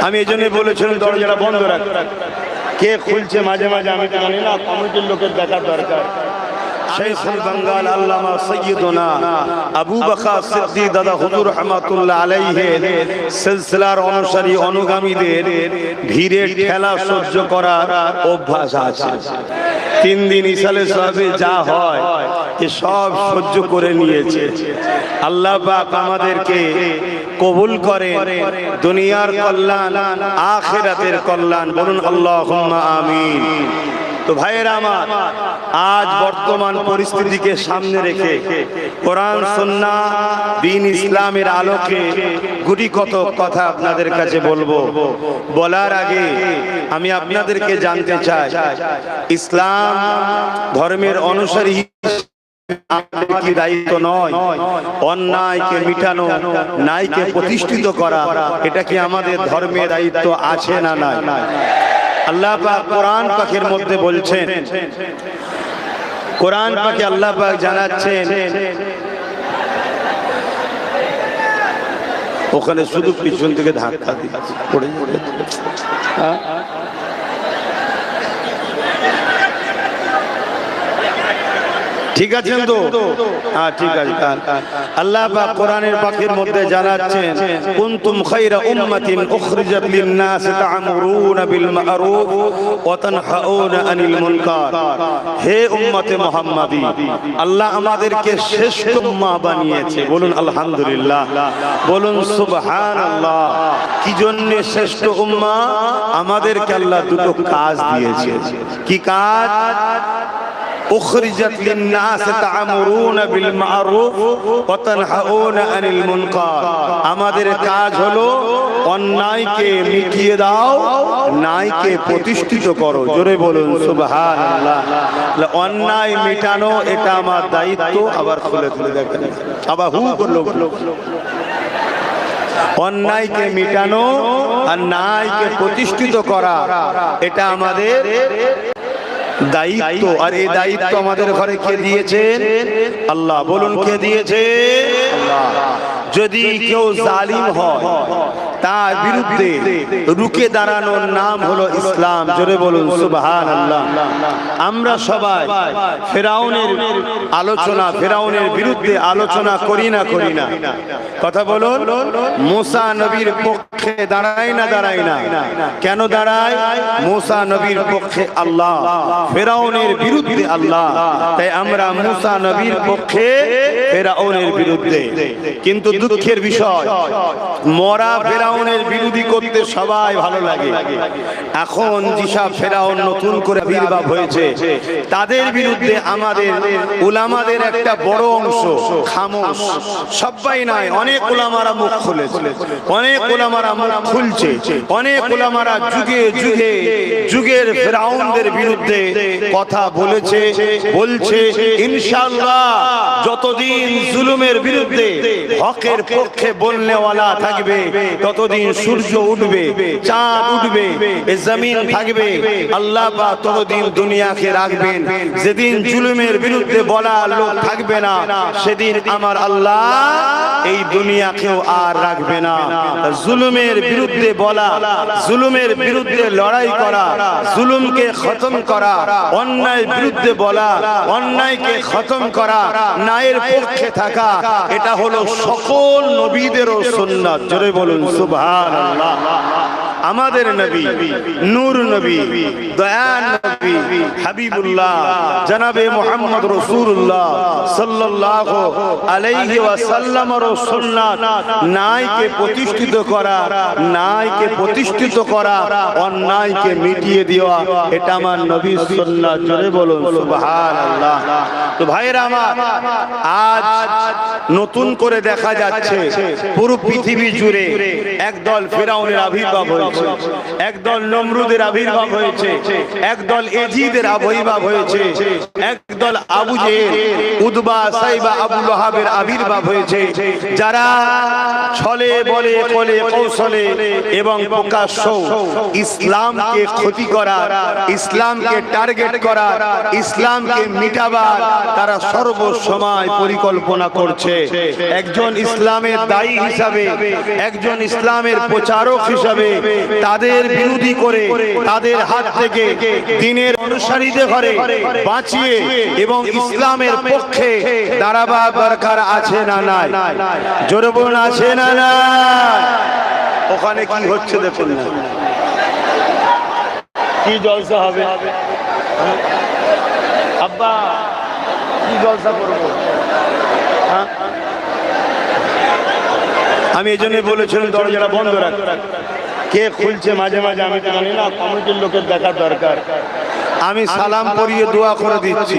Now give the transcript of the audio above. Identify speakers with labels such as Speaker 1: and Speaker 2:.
Speaker 1: আমি এই জন্য বলেছিলাম দরজাটা বন্ধ রাখ। কে খুলছে মাঝে মাঝে আমি তো জানি না, কমিটির লোকের দেখার দরকার। শাইখুল বাঙ্গাল আল্লামা সৈয়দনা আবু বকর সিদ্দিক দাদা হুজুর রহমাতুল্লাহ আলাইহির সিলসিলার অনুসারী অনুগামীদের ভিড়ের ঠেলা সহ্য করার অভ্যাস আছে। 3 দিন ইসালে সাহেবে যা হয় এ সব সহ্য করে নিয়েছে। আল্লাহ পাক আমাদেরকে কবুল করেন, দুনিয়ার কল্যাণ আখিরাতের কল্যাণ, বলুন আল্লাহুম্মা আমিন। তো ভাইয়েরা আমার, আজ বর্তমান পরিস্থিতিকে সামনে রেখে কোরআন সুন্নাহ দ্বীন ইসলামের আলোকে গুটি কত কথা আপনাদের কাছে বলবো। বলার আগে আমি আপনাদেরকে জানতে চাই, ইসলাম ধর্মের অনুসারী কি দায়িত্ব নয় অন্যায়কে মিটানো, ন্যায়কে প্রতিষ্ঠিত করা, এটা কি আমাদের ধর্মের দায়িত্ব আছে না নাই? আল্লাহ পাক কোরআন পাকের মধ্যে বলছেন, কোরআন পাকে আল্লাহ পাক জানাচ্ছেন, ওখানে শুধু পিছন থেকে ধাক্কা দিচ্ছে পড়ে যাবে। ঠিক আছেন তো? হ্যাঁ ঠিক আছে। আল্লাহ পাক কোরআনের পাকের মধ্যে জানাচ্ছেন, কুনতুম খায়রা উম্মাতিন উখরিজাত লিন-নাস তা'মুরুনা বিল মা'রুফ ওয়া তানহাউনা আনিল মুনকার। হে উম্মতে মুহাম্মাদি, আল্লাহ আমাদেরকে শ্রেষ্ঠ উম্মাহ বানিয়েছে, বলুন আলহামদুলিল্লাহ, বলুন সুবহানাল্লাহ। কি জন্য শ্রেষ্ঠ উম্মাহ? আমাদেরকে আল্লাহ দুটো কাজ দিয়েছে। কি কাজ? উখরিজাত লিন-নাস তা'মুরুনা বিল মা'রুফ ওয়া তানহাউনা আনিল মুনকার। আমাদের কাজ হলো অন্যায়কে মিটিয়ে দাও, ন্যায়কে প্রতিষ্ঠিত করো। জোরে বলুন সুবহানাল্লাহ। অন্যায় মিটানো এটা আমার দায়িত্ব। আবার খুলে খুলে দেখেন, আবার হু করলো। অন্যায়কে মিটানো আর ন্যায়কে প্রতিষ্ঠিত করা এটা আমাদের দায়িত্ব। আর এই দায়িত্ব আমাদের ঘরে কে দিয়েছেন? আল্লাহ। বলুন কে দিয়েছে? আল্লাহ। যদি কেউ জালিম হয় তার বিরুদ্ধে রুখে দাঁড়ানোর নাম হলো ইসলাম। জোরে বলুন সুবহানাল্লাহ। আমরা সবাই ফেরাউনের আলোচনা, ফেরাউনের বিরুদ্ধে আলোচনা করি না কথা বলুন। মুসা নবীর পক্ষে দাঁড়ায় না দাঁড়ায় না? কেন দাঁড়ায়? মুসা নবীর পক্ষে আল্লাহ, ফেরাউনের বিরুদ্ধে আল্লাহ। তাই আমরা মুসা নবীর পক্ষে, ফেরাউনের বিরুদ্ধে। কিন্তু দুঃখের বিষয়, মরা ফেরাউনের বিরোধী করতে সবাই ভালো লাগে। এখন যেসব ফেরাউন নতুন করে আবির্ভাব হয়েছে তাদের বিরুদ্ধে আমাদের উলামাদের একটা বড় অংশ খামোশ। সবাই নয়, অনেক উলামারা মুখ খুলেছে, অনেক উলামারা মুখ খুলছে, অনেক উলামারা যুগে যুগে যুগের ফেরাউনদের বিরুদ্ধে কথা বলেছে, বলছে। ইনশাআল্লাহ যতদিন জুলুমের বিরুদ্ধে হকের পক্ষে বলনেওয়ালা থাকবে, ততদিন সূর্য উঠবে, চাঁদ উঠবে, এই জমিন থাকবে। আল্লাহ পাক ততদিন দুনিয়াকে রাখবেন। যেদিন জুলুমের বিরুদ্ধে বলা লোক থাকবে না, সেদিন আমার আল্লাহ এই দুনিয়াকেও আর রাখবে না। জুলুমের বিরুদ্ধে বলা, জুলুমের বিরুদ্ধে লড়াই করা, জুলুমকে খতম করা, অন্যায়ের বিরুদ্ধে বলা, অন্যায়কে খতম করা, ন্যায়ের পক্ষে থাকা, এটা হলো সকল নবীদেরও সুন্নাত। জোরে বলুন সুবহানাল্লাহ। আমাদের নবী, নূর নবী, দয়ার নবী, হাবিবুল্লাহ জনাবে মুহাম্মদ রাসূলুল্লাহ সাল্লাল্লাহু আলাইহি ওয়াসাল্লামের সুন্নাত ন্যায়কে প্রতিষ্ঠিত করা, ন্যায়কে প্রতিষ্ঠিত করা, অন্যায়কে মিটিয়ে দেওয়া, এটা আমার নবীর সুন্নাত। জোরে বলুন সুবহানাল্লাহ। তো ভাইরা আমার, আজ নতুন করে দেখা যাচ্ছে পুরো পৃথিবী জুড়ে একদল ফেরাউনের আবির্ভাব হয়েছে, একদল নমরুদের আবির্ভাব হয়েছে, একদল এজিদের আবির্ভাব হয়েছে, একদল আবু জেহেল, উতবা, সাইবা, আবু লাহাবের আবির্ভাব হয়েছে, যারা ছলে বলে কলে কৌশলে এবং প্রকাশ্য ইসলামকে ক্ষতি করা, ইসলামকে টার্গেট করা, ইসলামকে মিটাবার তারা সর্বসময় পরিকল্পনা করছে। একজন ইসলামের দায়ী হিসাবে, একজন ইসলামের প্রচারক হিসাবে তাদের বিরোধী করে তাদের হাত থেকে দ্বীনের অনুসারীদের ঘরে বাঁচিয়ে এবং ইসলামের পক্ষে দাঁড়াবার দরকার আছে না নাই? জোরে বলুন, আছে না নাই? ওখানে কি হচ্ছে দেখুন না, কি জলসা হবে। আব্বা কি জলসা করবো? আমি এই জন্য বলেছিলাম দরজাটা বন্ধ রাখ। কে খুলছে মাঝে মাঝে আমি তো জানি না, কমিটির লোকের দেখার দরকার। আমি সালাম পরিয়ে দোয়া করে দিচ্ছি।